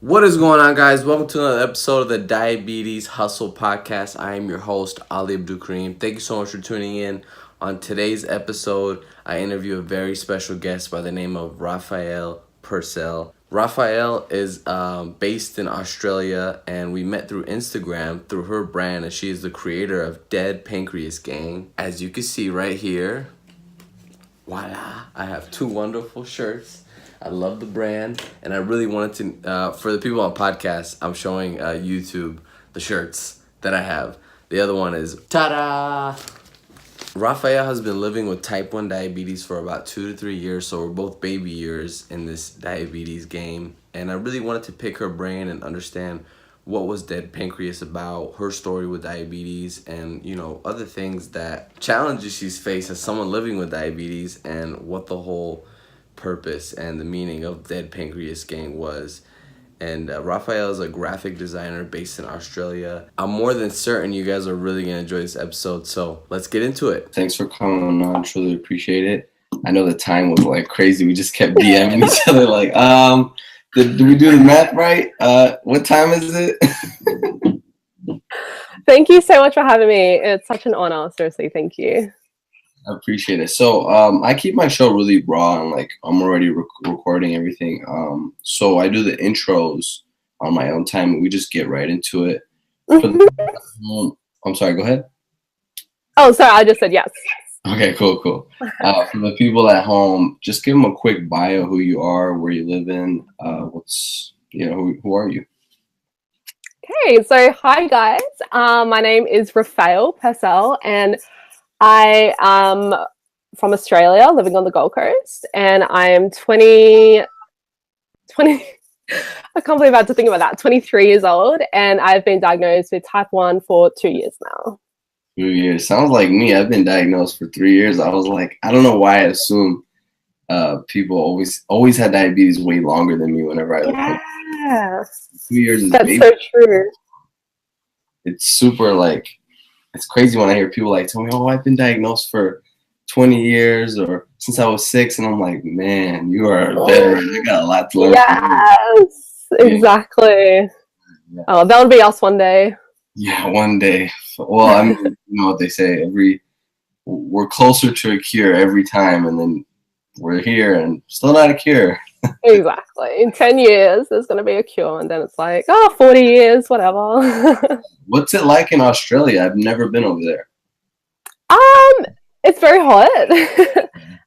What is going on, guys? Welcome to another episode of the Diabetes Hustle Podcast. I am your host, Ali ABDUL-Kareem. Thank you so much for tuning in. On today's episode, I interview a very special guest by the name of Raffael Purcell. Raffael is based in Australia, and we met through Instagram through her brand, and she is the creator of Pancreas Gang. As you can see right here, voila, I have two wonderful shirts. I love the brand, and I really wanted to, for the people on podcasts, I'm showing YouTube the shirts that I have. The other one is, ta-da! Raffael has been living with type 1 diabetes for about 2 to 3 years, so we're both baby years in this diabetes game. And I really wanted to pick her brain and understand what was Dead Pancreas about, her story with diabetes, and, other things that challenges she's faced as someone living with diabetes, and what the whole purpose and the meaning of Dead Pancreas Gang was. And Raffael is a graphic designer based in Australia. I'm more than certain you guys are really going to enjoy this episode, so let's get into it. Thanks for coming on. Truly appreciate it. I know the time was like crazy. We just kept DMing each other like, did we do the math right? What time is it? Thank you so much for having me. It's such an honor. Seriously, thank you. I appreciate it. So I keep my show really raw, and like I'm already recording everything. So I do the intros on my own time, and we just get right into it. I'm sorry, go ahead. Oh, sorry, I just said yes. Okay, cool. For the people at home, just give them a quick bio, who you are, where you live in, who are you? Okay, so hi guys. My name is Raffael Purcell, and I am from Australia, living on the Gold Coast, and I am 20, I can't believe I had to think about that, 23 years old, and I've been diagnosed with type 1 for 2 years now. 2 years. Sounds like me. I've been diagnosed for 3 years. I was like, I don't know why I assume people always had diabetes way longer than me whenever I look at 2 years is That's baby. So true. It's super like, it's crazy when I hear people like tell me, oh, I've been diagnosed for 20 years or since I was 6. And I'm like, man, you are a veteran. I got a lot to learn. Yes, exactly. Yeah. Oh, that would be us one day. Yeah, one day. Well, I mean, you know what they say, we're closer to a cure every time, and then we're here and still not a cure. Exactly. In 10 years, there's going to be a cure, and then it's like, 40 years, whatever. What's it like in Australia? I've never been over there. It's very hot.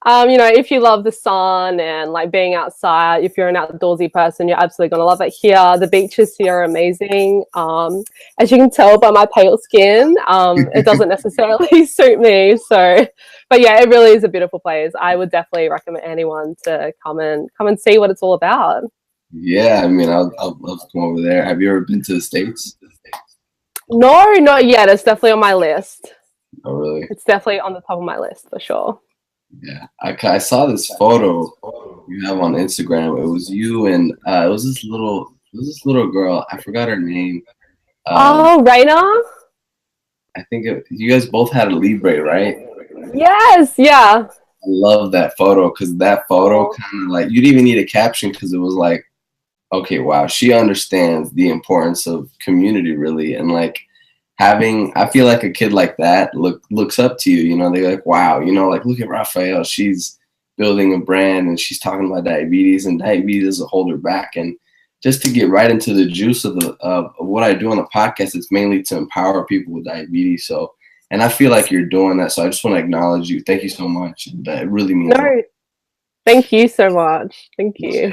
If you love the sun and like being outside, if you're an outdoorsy person, you're absolutely going to love it here. The beaches here are amazing. As you can tell by my pale skin, it doesn't necessarily suit me. So, but yeah, it really is a beautiful place. I would definitely recommend anyone to come and see what it's all about. Yeah, I mean, I'd love to come over there. Have you ever been to the States? No, not yet. It's definitely on my list. Oh, really? It's definitely on the top of my list for sure. Yeah, I saw this photo you have on Instagram. It was you and it was this little girl. I forgot her name. Raina. I think you guys both had a Libre, right? Yes, yeah. I love that photo because that photo kind of like, you didn't even need a caption because it was like, okay, wow, she understands the importance of community really, and like I feel like a kid like that looks up to you, they're like, wow, like, look at Raffael, she's building a brand and she's talking about diabetes, and diabetes doesn't hold her back. And just to get right into the juice of what I do on the podcast, it's mainly to empower people with diabetes. So, and I feel like you're doing that. So I just want to acknowledge you. Thank you so much. It really means a lot. Thank you so much. Thank you.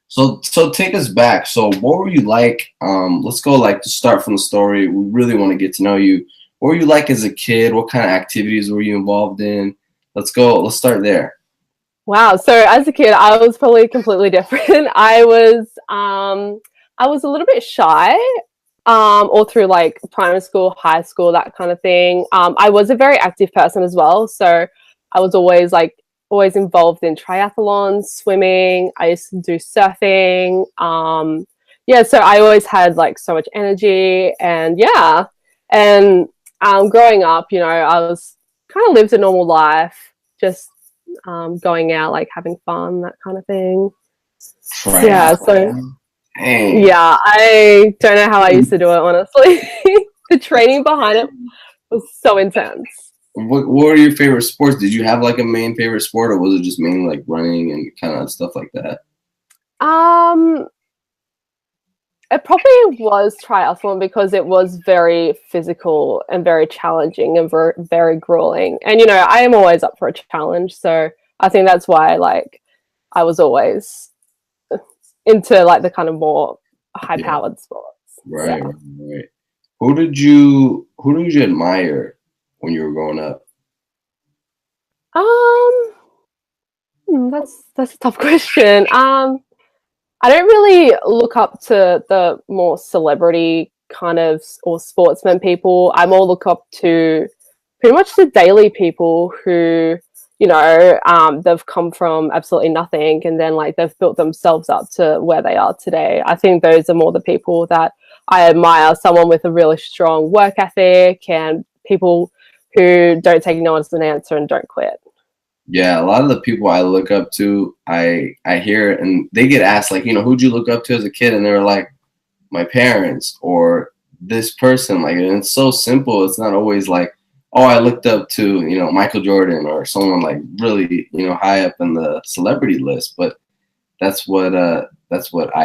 So take us back. So what were you like? Let's go like to start from the story. We really want to get to know you. What were you like as a kid? What kind of activities were you involved in? Let's start there. Wow. So as a kid, I was probably completely different. I was a little bit shy, all through like primary school, high school, that kind of thing. I was a very active person as well. So I was always involved in triathlons, swimming. I used to do surfing. So I always had like so much energy, and growing up, I was kind of lived a normal life, just going out, like having fun, that kind of thing. Triathlon. Dang. Yeah, I don't know how I used to do it, honestly. The training behind it was so intense. What were your favorite sports? Did you have like a main favorite sport, or was it just mainly like running and kind of stuff like that? Um, it probably was triathlon because it was very physical and very challenging and very, very grueling. And you know, I am always up for a challenge, so I think that's why like I was always into like the kind of more high-powered sports. Right, Yeah. right. Who did you admire when you were growing up? Um, that's a tough question. I don't really look up to the more celebrity kind of or sportsman people. I more look up to pretty much the daily people who, you know, they've come from absolutely nothing and then like they've built themselves up to where they are today. I think those are more the people that I admire. Someone with a really strong work ethic and people who don't take no as an answer and don't quit. Yeah, a lot of the people I look up to, I hear and they get asked like, who'd you look up to as a kid? And they're like, my parents or this person. Like, and it's so simple. It's not always like, oh, I looked up to, Michael Jordan or someone like really, high up in the celebrity list. But that's what I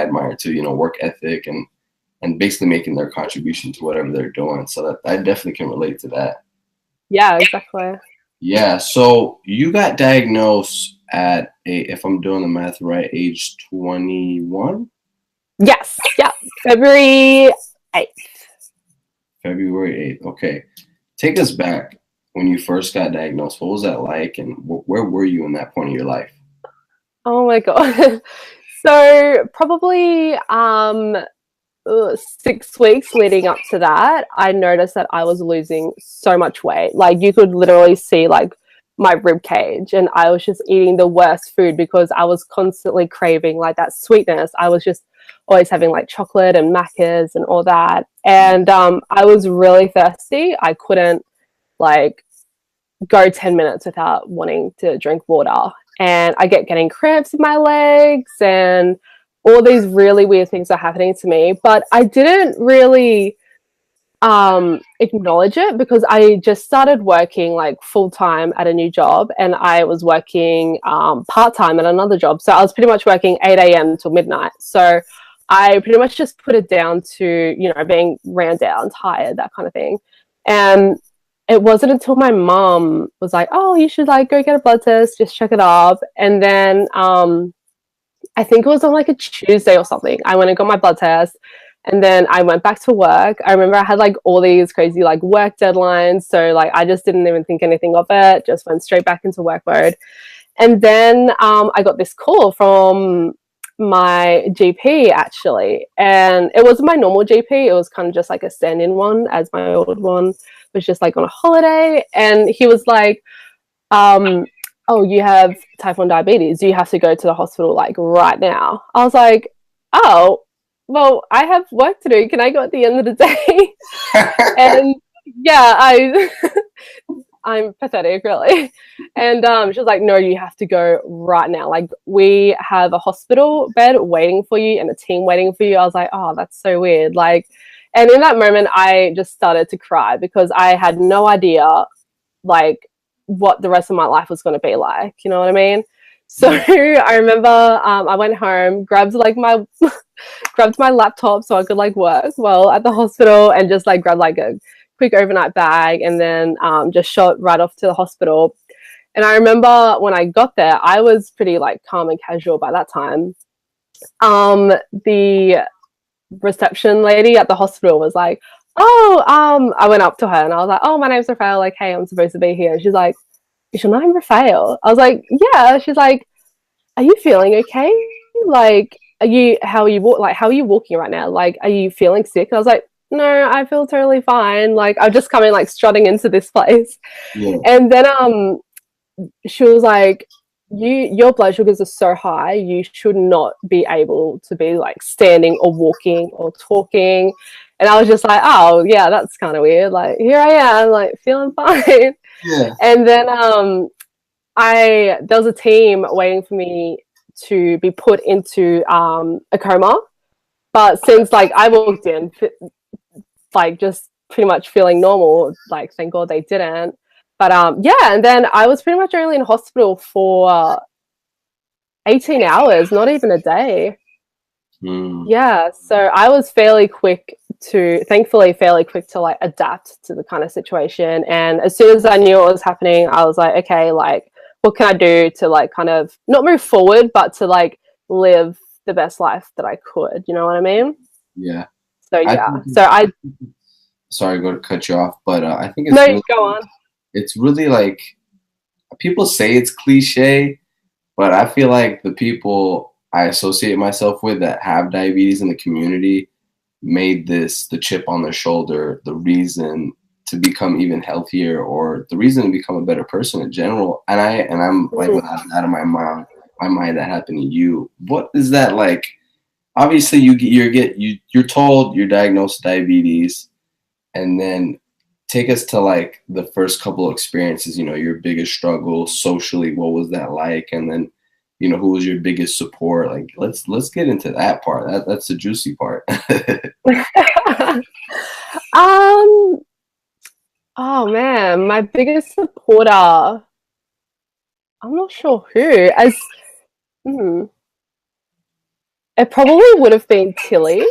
admire too, work ethic and basically making their contribution to whatever they're doing. So that I definitely can relate to that. Yeah, exactly. Yeah, so you got diagnosed at if I'm doing the math right, age 21? Yes, yeah. February 8th. February 8th. Okay. Take us back when you first got diagnosed. What was that like, and where were you in that point of your life? Oh my god. So probably 6 weeks leading up to that, I noticed that I was losing so much weight. Like you could literally see like my rib cage, and I was just eating the worst food because I was constantly craving like that sweetness. I was just always having like chocolate and macas and all that, and I was really thirsty. I couldn't like go 10 minutes without wanting to drink water, and I get getting cramps in my legs and all these really weird things are happening to me, but I didn't really acknowledge it because I just started working like full time at a new job, and I was working part time at another job. So I was pretty much working 8 a.m. till midnight. So I pretty much just put it down to, you know, being ran down, tired, that kind of thing. And it wasn't until my mom was like, oh, you should like go get a blood test, just check it up. And then I think it was on like a Tuesday or something. I went and got my blood test, and then I went back to work. I remember I had like all these crazy like work deadlines. So like I just didn't even think anything of it, just went straight back into work mode. And then I got this call from my GP actually. And it wasn't my normal GP. It was kind of just like a stand-in one, as my old one was just like on a holiday. And he was like, oh, you have type 1 diabetes. You have to go to the hospital like right now. I was like, oh, well, I have work to do. Can I go at the end of the day? And yeah, I'm pathetic, really. And she was like, no, you have to go right now. Like, we have a hospital bed waiting for you and a team waiting for you. I was like, oh, that's so weird. Like, and in that moment, I just started to cry because I had no idea, like, what the rest of my life was going to be like. You know what I mean? So I remember I went home, grabbed my laptop so I could like work well at the hospital, and just like grabbed like a quick overnight bag, and then just shot right off to the hospital. And I remember when I got there, I was pretty like calm and casual by that time. The reception lady at the hospital was like, oh, I went up to her and I was like, oh, my name's Raffeal. Like, hey, I'm supposed to be here. She's like, is your name Raffeal? I was like, yeah. She's like, are you feeling okay? Like, how are you walking right now? Like, are you feeling sick? I was like, no, I feel totally fine. Like, I've just come in like strutting into this place. Yeah. And then she was like, your blood sugars are so high, you should not be able to be like standing or walking or talking. And I was just like, oh yeah, that's kind of weird. Like, here I am, like feeling fine. Yeah. And then there was a team waiting for me to be put into a coma. But since like I walked in, like just pretty much feeling normal, like thank God they didn't. But yeah, and then I was pretty much only in hospital for 18 hours, not even a day. Yeah, so I was thankfully fairly quick to like adapt to the kind of situation. And as soon as I knew what was happening, I was like, okay, like what can I do to like kind of not move forward, but to like live the best life that I could, you know what I mean? Yeah. So yeah, Sorry, to cut you off, but I think no, you go on. It's really like, people say it's cliche, but I feel like the people I associate myself with that have diabetes in the community made this the chip on their shoulder, the reason to become even healthier, or the reason to become a better person in general. And I'm like, without out of my mind that happened to you. What is that like? Obviously, you're told you're diagnosed with diabetes, and then take us to like the first couple of experiences. You know, your biggest struggle socially. What was that like? And then, you know, who was your biggest support? Like, let's get into that part. That's the juicy part. Oh man, my biggest supporter. I'm not sure who. It probably would have been Tilly.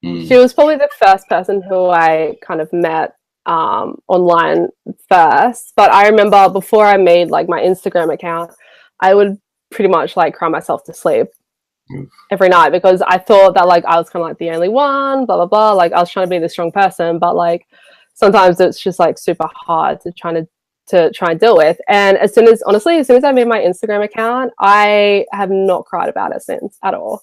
She was probably the first person who I kind of met online first. But I remember before I made like my Instagram account, I would pretty much like cry myself to sleep every night because I thought that like I was kind of like the only one, blah blah blah. Like I was trying to be the strong person, but like sometimes it's just like super hard to try and deal with. And as soon as I made my Instagram account, I have not cried about it since at all.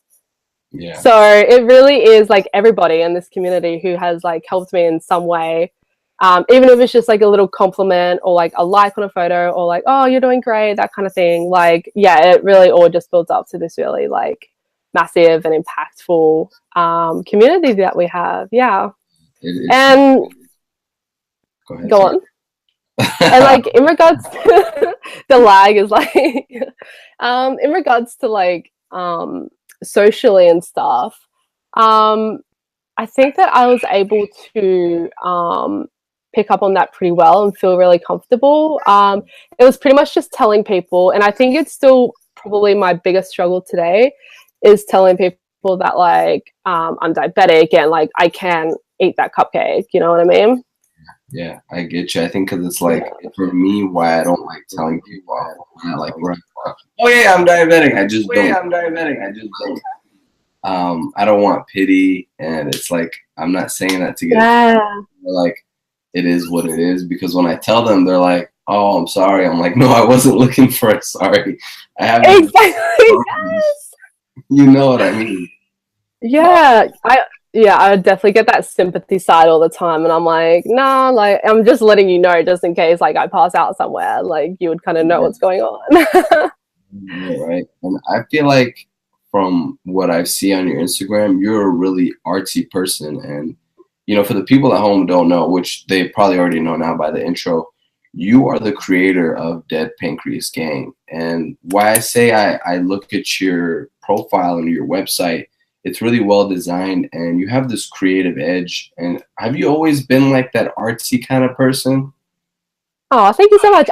Yeah. So it really is like everybody in this community who has like helped me in some way. Even if it's just like a little compliment or like a like on a photo or like, oh, you're doing great, that kind of thing. Like, yeah, it really all just builds up to this really like massive and impactful community that we have. Yeah. And go ahead. Go on. And like in regards to the lag is like in regards to like socially and stuff, I think that I was able to pick up on that pretty well and feel really comfortable. It was pretty much just telling people, and I think it's still probably my biggest struggle today is telling people that like I'm diabetic and like I can eat that cupcake, you know what I mean? Yeah, I get you. I think because it's like, for me, why I don't like telling people, oh yeah, I'm diabetic. I just don't. I don't want pity, and it's like I'm not saying that to get like it is what it is, because when I tell them, they're like, "Oh, I'm sorry." I'm like, "No, I wasn't looking for a sorry. I haven't." Exactly. Yes. You know what I mean? Yeah, I definitely get that sympathy side all the time, and I'm like, nah, like I'm just letting you know, just in case like I pass out somewhere, like you would kind of know what's going on. Yeah, right. And I feel like from what I see on your Instagram, you're a really artsy person, and you know, for the people at home who don't know, which they probably already know now by the intro, you are the creator of Dead Pancreas Gang. And why I say I look at your profile and your website, it's really well designed, and you have this creative edge. And have you always been like that artsy kind of person? Oh, thank you so much.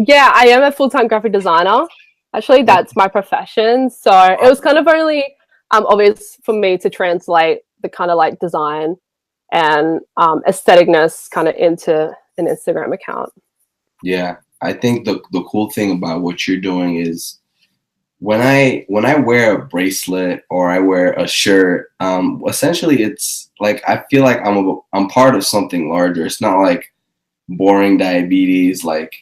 Yeah, I am a full-time graphic designer. Actually, that's my profession. So it was kind of only obvious for me to translate the kind of like design and aestheticness kind of into an Instagram account. Yeah, I think the cool thing about what you're doing is when I wear a bracelet or I wear a shirt, essentially it's like I feel like I'm part of something larger. It's not like boring diabetes. Like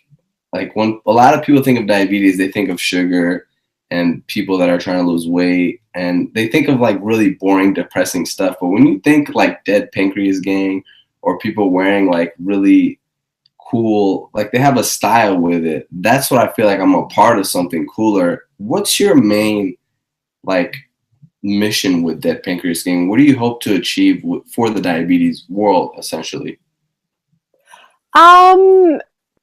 when a lot of people think of diabetes, they think of sugar and people that are trying to lose weight, and they think of like really boring, depressing stuff. But when you think like Dead Pancreas Gang or people wearing like really cool, like they have a style with it, that's what I feel like I'm a part of something cooler. What's your main like mission with Dead Pancreas Gang? What do you hope to achieve for the diabetes world, essentially?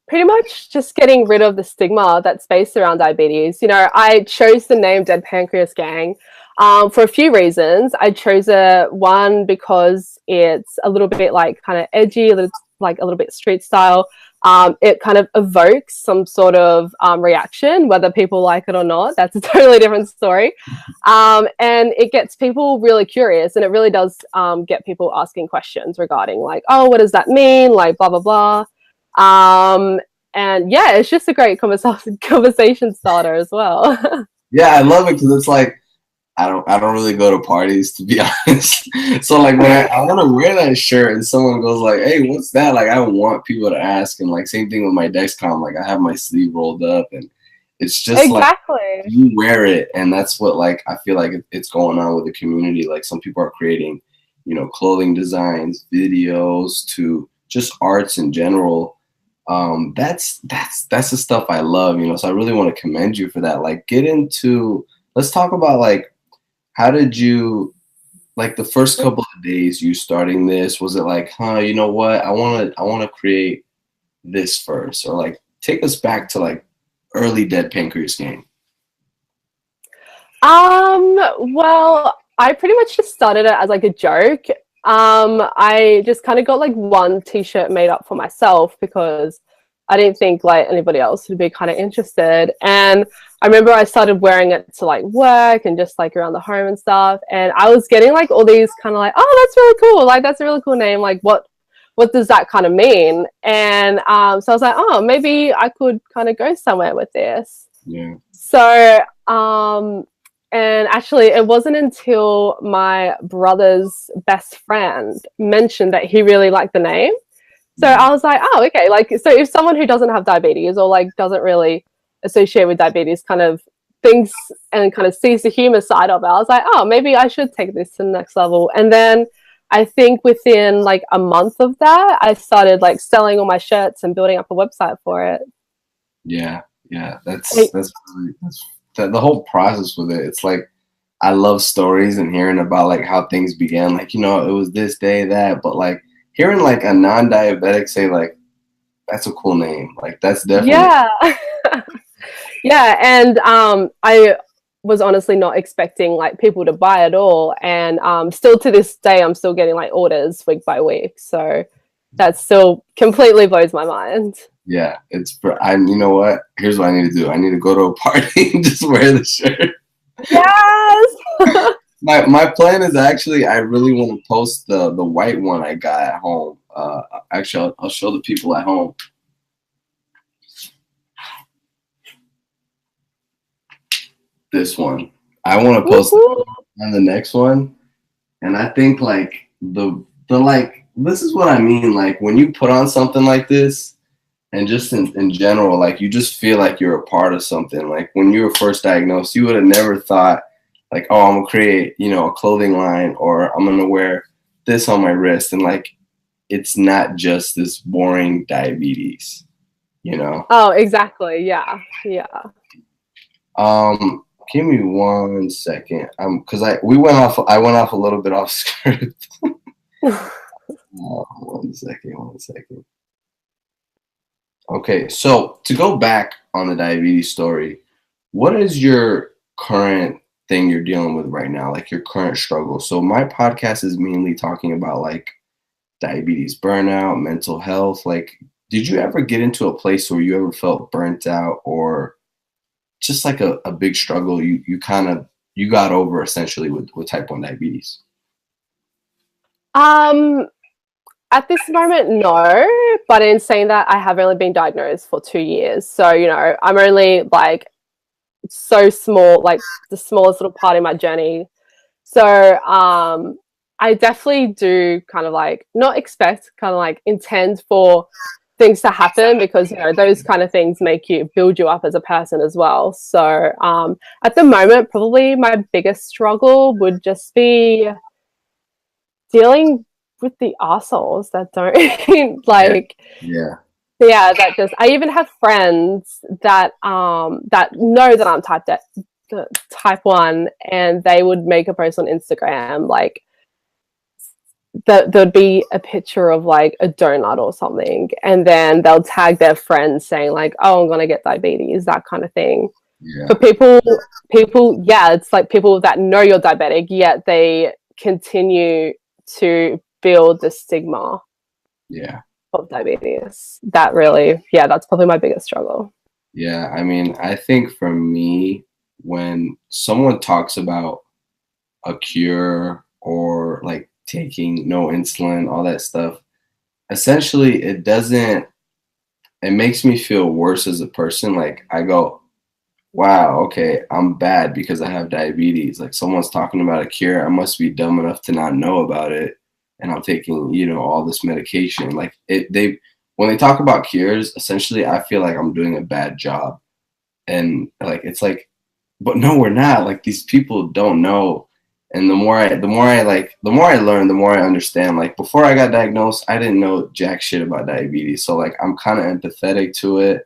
Pretty much just getting rid of the stigma that's based around diabetes. You know, I chose the name Dead Pancreas Gang for a few reasons. I chose one because it's a little bit like kind of edgy, like a little bit street style. It kind of evokes some sort of reaction, whether people like it or not. That's a totally different story. And it gets people really curious, and it really does get people asking questions regarding like, oh, what does that mean? Like, blah, blah, blah. And yeah, it's just a great conversation starter as well. Yeah, I love it because it's like I don't really go to parties, to be honest. So like when I want to wear that shirt and someone goes like, "Hey, what's that?" Like I want people to ask, and like same thing with my Dexcom. Like I have my sleeve rolled up, and it's just exactly. Like you wear it, and that's what like I feel like it's going on with the community. Like some people are creating, clothing designs, videos, to just arts in general. That's the stuff I love, so I really want to commend you for that. Like let's talk about like how did you, like the first couple of days you starting this, was it like, you know what, I want to create this first, or like take us back to like early Dead Pancreas Gang? Well, I pretty much just started it as like a joke. I just kind of got like one t-shirt made up for myself because I didn't think like anybody else would be kind of interested. And I remember I started wearing it to like work and just like around the home and stuff. And I was getting like all these kind of like, oh, that's really cool. Like, that's a really cool name. Like, what does that kind of mean? And so I was like, oh, maybe I could kind of go somewhere with this. Yeah. So, and actually, it wasn't until my brother's best friend mentioned that he really liked the name. So I was like, oh, okay. Like, so if someone who doesn't have diabetes or like doesn't really associate with diabetes kind of thinks and kind of sees the humor side of it, I was like, oh, maybe I should take this to the next level. And then I think within like a month of that, I started like selling all my shirts and building up a website for it. Yeah. That's the whole process with it. It's like, I love stories and hearing about like how things began. Like, it was this day, that, but like hearing like a non-diabetic say like, that's a cool name. Like that's definitely. Yeah. Yeah. And I was honestly not expecting like people to buy it all. And still to this day, I'm still getting like orders week by week. So that still completely blows my mind. Yeah, you know what? Here's what I need to do. I need to go to a party and just wear the shirt. Yes. My plan is actually, I really want to post the white one I got at home. Actually, I'll show the people at home. This one. I want to post on the next one. And I think like the like, this is what I mean. Like when you put on something like this, and just in general, like you just feel like you're a part of something. Like when you were first diagnosed, you would have never thought like, oh, I'm gonna create, a clothing line, or I'm gonna wear this on my wrist. And like, it's not just this boring diabetes, Oh, exactly. Yeah. Give me 1 second. Cause I went off a little bit off script. 1 second. Okay, so to go back on the diabetes story, what is your current thing you're dealing with right now, like your current struggle? So my podcast is mainly talking about like diabetes burnout, mental health. Like, did you ever get into a place where you ever felt burnt out, or just like a big struggle you got over essentially with type 1 diabetes? At this moment, no. But in saying that, I have only been diagnosed for 2 years. So, I'm only like so small, like the smallest little part in my journey. So I definitely do kind of like not expect, kind of like intend for things to happen, because, those kind of things build you up as a person as well. So at the moment, probably my biggest struggle would just be dealing with the assholes that don't like that just, I even have friends that that know that I'm type 1, and they would make a post on Instagram like that there'd be a picture of like a donut or something, and then they'll tag their friends saying like, oh, I'm gonna get diabetes, that kind of thing. Yeah. For people, yeah, it's like people that know you're diabetic, yet they continue to build the stigma Yeah. of diabetes. That really, yeah, that's probably my biggest struggle. Yeah. I mean, I think for me, when someone talks about a cure or like taking no insulin, all that stuff, essentially it makes me feel worse as a person. Like I go, wow, okay, I'm bad because I have diabetes. Like someone's talking about a cure, I must be dumb enough to not know about it, and I'm taking, all this medication. Like when they talk about cures, essentially, I feel like I'm doing a bad job, and like it's like, but no, we're not. Like these people don't know, and the more I learn, the more I understand. Like before I got diagnosed, I didn't know jack shit about diabetes, so like I'm kind of empathetic to it,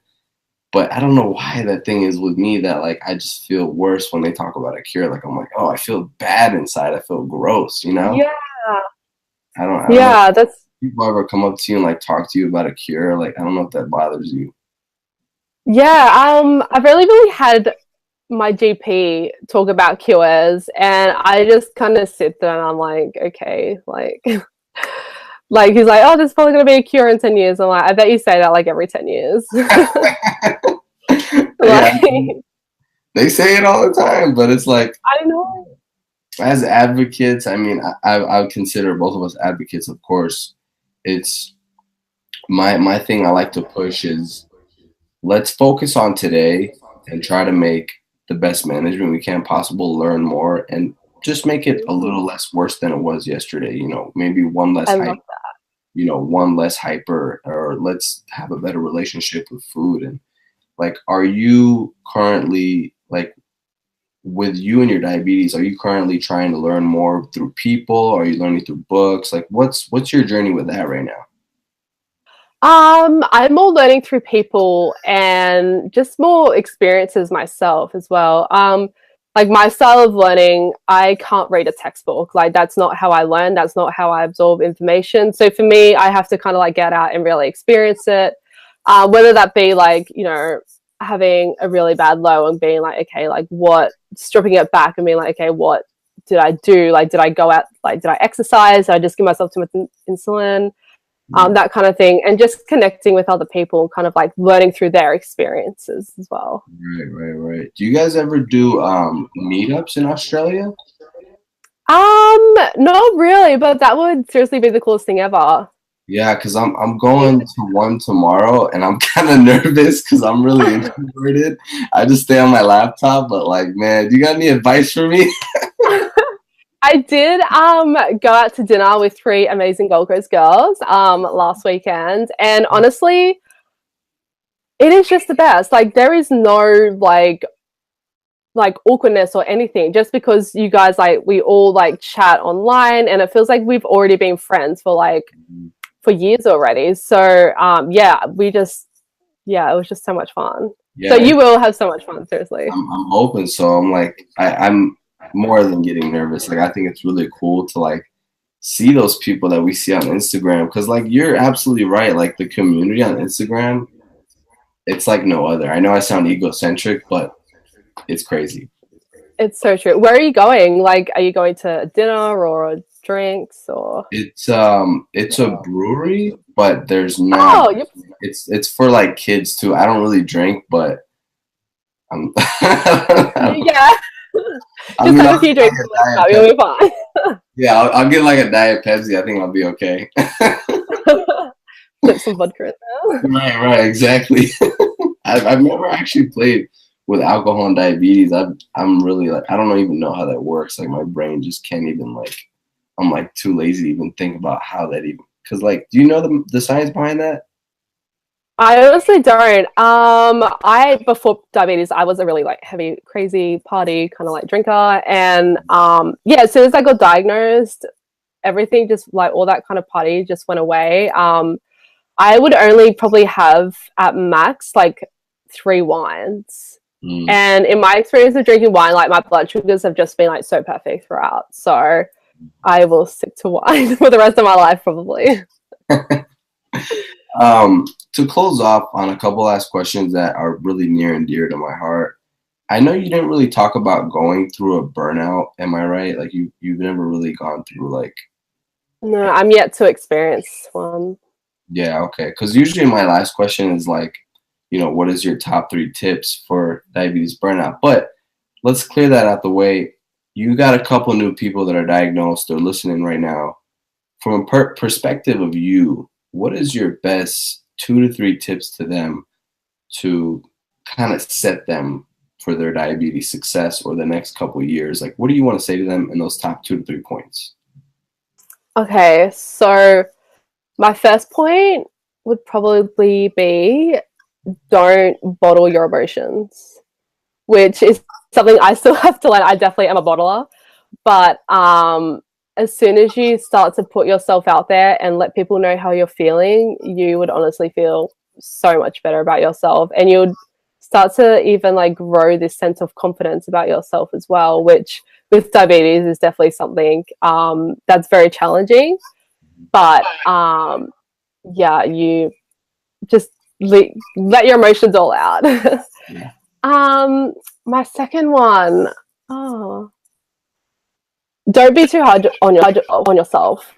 but I don't know why that thing is with me that like I just feel worse when they talk about a cure. Like I'm like, oh, I feel bad inside. I feel gross, Yeah. I don't know Yeah, if that's people ever come up to you and like talk to you about a cure. Like I don't know if that bothers you. yeah. I've really had my GP talk about cures, and I just kind of sit there and I'm like, okay, like, like he's like, oh, there's probably gonna be a cure in 10 years. I'm like, I bet you say that like every 10 years. Yeah, Like, they say it all the time, but it's like I know. as advocates, I mean, I would consider both of us advocates, of course. It's my thing I like to push is let's focus on today and try to make the best management we can possible, learn more, and just make it a little less worse than it was yesterday. Maybe one less I hype, love one less hyper, or let's have a better relationship with food. And like, are you currently like with you and your diabetes, are you currently trying to learn more through people? Are you learning through books? Like what's your journey with that right now? I'm more learning through people and just more experiences myself as well. Like my style of learning, I can't read a textbook. Like that's not how I learn. That's not how I absorb information. So for me, I have to kind of like get out and really experience it. Whether that be like, having a really bad low and being like, okay, like what, stripping it back and being like, okay, what did I do? Like, did I go out? Like, did I exercise? Did I just give myself too much insulin? That kind of thing, and just connecting with other people and kind of like learning through their experiences as well. Right. Do you guys ever do meetups in Australia? Not really, but that would seriously be the coolest thing ever. Yeah, because I'm going to one tomorrow and I'm kind of nervous because I'm really introverted. I just stay on my laptop, but like, man, do you got any advice for me? I did go out to dinner with 3 amazing Gold Coast girls last weekend, and honestly, it is just the best. Like there is no like awkwardness or anything, just because you guys like we all like chat online and it feels like we've already been friends for years already. So yeah, it was just so much fun. Yeah, So you will have so much fun, seriously. I'm open, so I'm like I'm more than getting nervous. Like I think it's really cool to like see those people that we see on Instagram, because like you're absolutely right. Like the community on Instagram, it's like no other. I know I sound egocentric, but it's crazy. It's so true. Where are you going? Like, are you going to dinner or drinks or? It's a brewery, but there's not. Oh, It's for like kids too. I don't really drink, but I'm. yeah. I Just mean, have a few drinks. You'll be fine. Yeah, I'll get like a Diet Pepsi. I think I'll be okay. Put some vodka in there. Right, exactly. I've never actually played with alcohol and diabetes. I'm really like I don't even know how that works. Like my brain just can't even like I'm like too lazy to even think about how that even because like do you know the science behind that? I honestly don't. I before diabetes, I was a really like heavy, crazy party kind of like drinker, and yeah, as soon as I got diagnosed, everything just like all that kind of party just went away. I would only probably have at max like 3 wines. And in my experience of drinking wine, like my blood sugars have just been like so perfect throughout. So I will stick to wine for the rest of my life, probably. To close off on a couple last questions that are really near and dear to my heart. I know you didn't really talk about going through a burnout. Am I right? Like you've never really gone through like. No, I'm yet to experience one. Yeah, okay. Because usually my last question is like, what is your top 3 tips for diabetes burnout? But let's clear that out the way. You got a couple new people that are diagnosed or listening right now. From a perspective of you, what is your best 2 to 3 tips to them to kind of set them for their diabetes success or the next couple of years? Like, what do you want to say to them in those top 2 to 3 points? Okay, so my first point would probably be don't bottle your emotions, which is something I still have to learn. I definitely am a bottler, but as soon as you start to put yourself out there and let people know how you're feeling, you would honestly feel so much better about yourself, and you'd start to even like grow this sense of confidence about yourself as well, which with diabetes is definitely something that's very challenging. But yeah, you just let your emotions all out. Yeah. My second one, don't be too hard on yourself.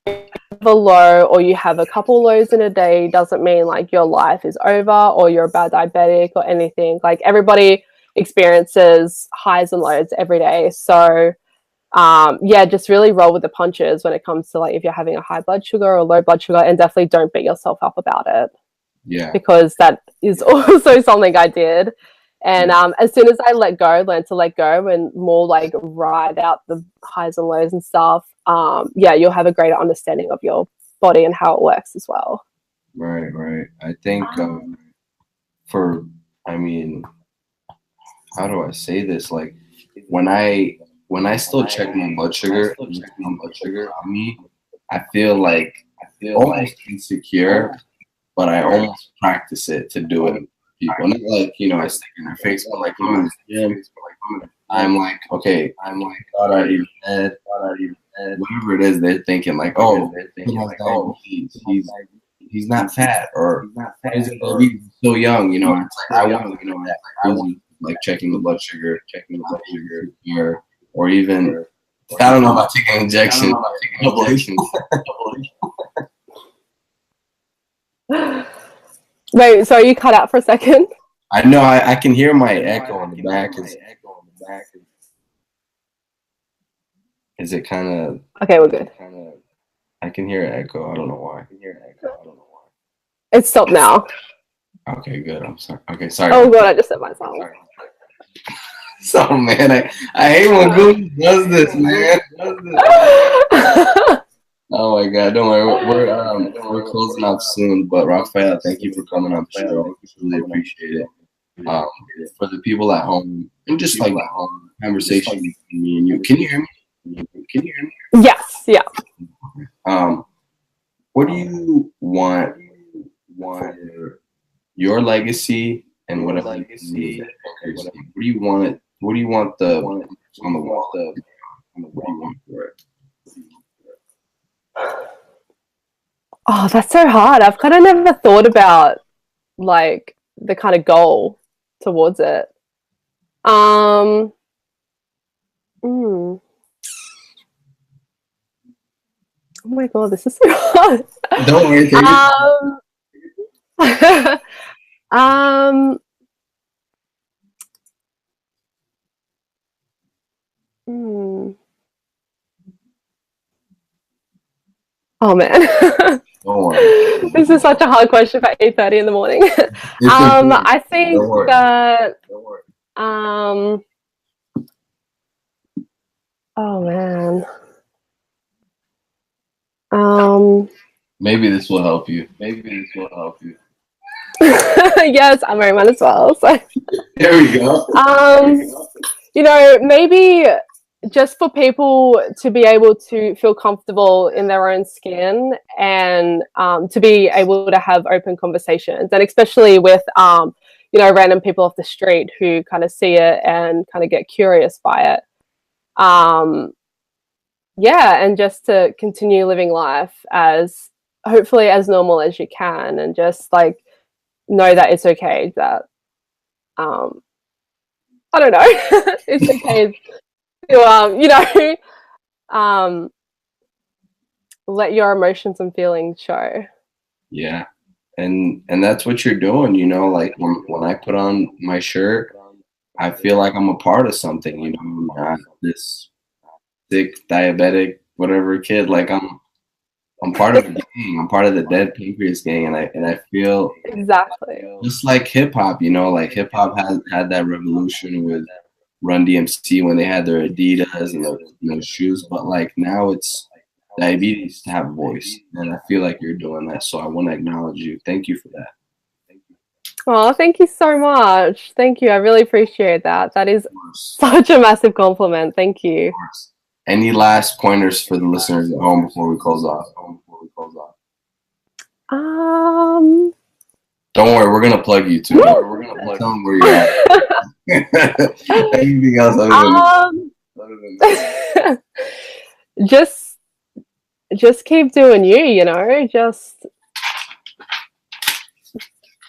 A low or you have a couple lows in a day doesn't mean like your life is over or you're a bad diabetic or anything. Like everybody experiences highs and lows every day. So yeah, just really roll with the punches when it comes to like if you're having a high blood sugar or low blood sugar, and definitely don't beat yourself up about it. Yeah. Because that is also something I did. And as soon as I learned to let go and more like ride out the highs and lows and stuff, yeah, you'll have a greater understanding of your body and how it works as well. Right, right. I think how do I say this? Like when I still check my blood sugar, on me, I feel almost insecure, but I almost practice it to do it with people. Not like, I stick in their face, but like I'm in the gym, I'm like, okay, thought I'd eat head, whatever it is they're thinking, like, oh, he has diabetes, he's not fat, or he's so young, it's like I want that, like checking the blood sugar, or even I don't know about taking injections. Wait, so you cut out for a second? I know I can hear my echo in the back. Is it kind of okay? We're good. I can hear an echo. I don't know why. It stopped now. Okay, good. I'm sorry. Okay, sorry. Oh god, I just said myself. So man, I hate when Google does this, man. Oh my god, don't worry. We're closing up soon, but Raffeal, thank you for coming on the show. I really appreciate it. For the people at home, and just like conversation between me and you. Can you hear me? Yes, yeah. What do you want your legacy and what legacy? What do you want it? What do you want on the wall? What do you want for it? Oh, that's so hard. I've kind of never thought about like the kind of goal towards it. Oh my god, this is so hard. Don't worry, take it. Oh man. This is such a hard question for 8:30 in the morning. I think that oh man. Maybe this will help you. Yes, I'm very much as well. So there we go. Maybe just for people to be able to feel comfortable in their own skin and to be able to have open conversations, and especially with random people off the street who kind of see it and kind of get curious by it. And just to continue living life as hopefully as normal as you can, and just like know that it's okay that I don't know. It's okay to let your emotions and feelings show. Yeah. And that's what you're doing, you know, like when I put on my shirt, I feel like I'm a part of something, you know, I'm not this sick, diabetic, whatever kid. Like I'm part of the gang. I'm part of the Dead Pancreas Gang, and I feel Exactly. just like hip hop, you know, like hip hop has had that revolution with Run DMC when they had their Adidas and those shoes, but like now it's diabetes to have a voice, and I feel like you're doing that. So I want to acknowledge you. Thank you for that. Oh, thank you so much. Thank you. I really appreciate that. That is such a massive compliment. Thank you. Any last pointers for the listeners at home before we close off? Don't worry, we're gonna plug you too. We're gonna plug them where you're at. Anything else other than that? Just keep doing you, you know,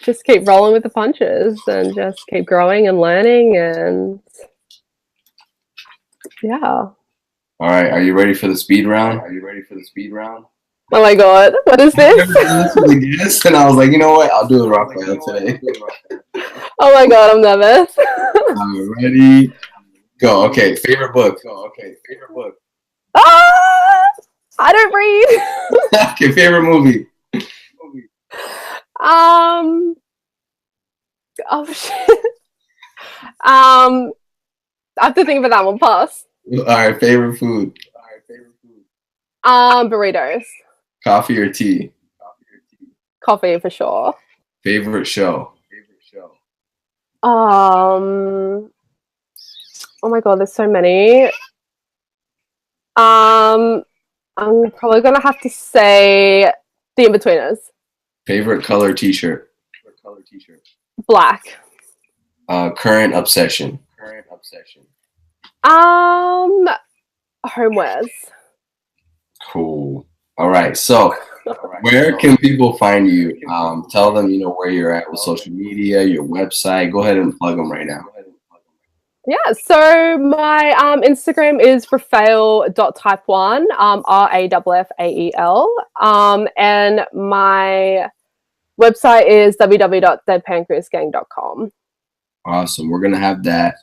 just keep rolling with the punches and just keep growing and learning, and yeah. All right, are you ready for the speed round? Oh my god, what is this? And I was like, you know what? I'll do it Raffeal today. Oh my god, I'm nervous. I'm ready. Go. Okay, favorite book. I don't read. Okay, favorite movie. Oh shit. I have to think about that one. Pass. All right, favorite food. Burritos. Coffee or tea? Coffee for sure. Favorite show. Oh my god, there's so many. I'm probably gonna have to say The In-Betweeners. Favorite color T-shirt. Black. Current obsession. Homewares. Cool. All right. So, where can people find you? Tell them, you know, where you're at with social media, your website. Go ahead and plug them right now. Yeah, so my Instagram is Raffeal.type1, Rafffael. And my website is www.deadpancreasgang.com. Awesome. We're going to have that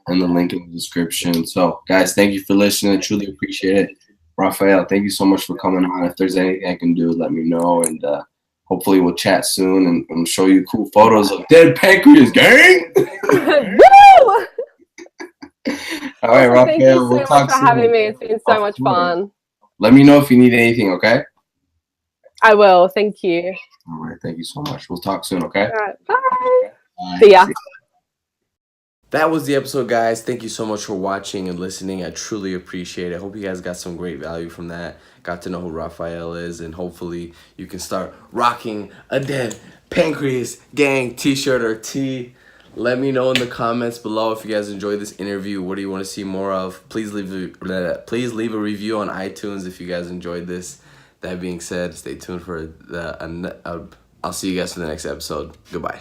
in the link in the description. So, guys, thank you for listening. I truly appreciate it. Raffeal, thank you so much for coming on. If there's anything I can do, let me know. And hopefully we'll chat soon and show you cool photos of Dead Pancreas Gang. Woo! All right, Raffeal. Thank you so much for having me. It's been so much fun. Let me know if you need anything, okay? I will. Thank you. All right. Thank you so much. We'll talk soon, okay? All right. Bye. Bye. See ya. That was the episode, guys. Thank you so much for watching and listening. I truly appreciate it. I hope you guys got some great value from that. Got to know who Raffeal is, and hopefully you can start rocking a Dead Pancreas Gang t-shirt or tee. Let me know in the comments below if you guys enjoyed this interview. What do you want to see more of? Please leave a review on iTunes if you guys enjoyed this. That being said, stay tuned for I'll see you guys for the next episode. Goodbye.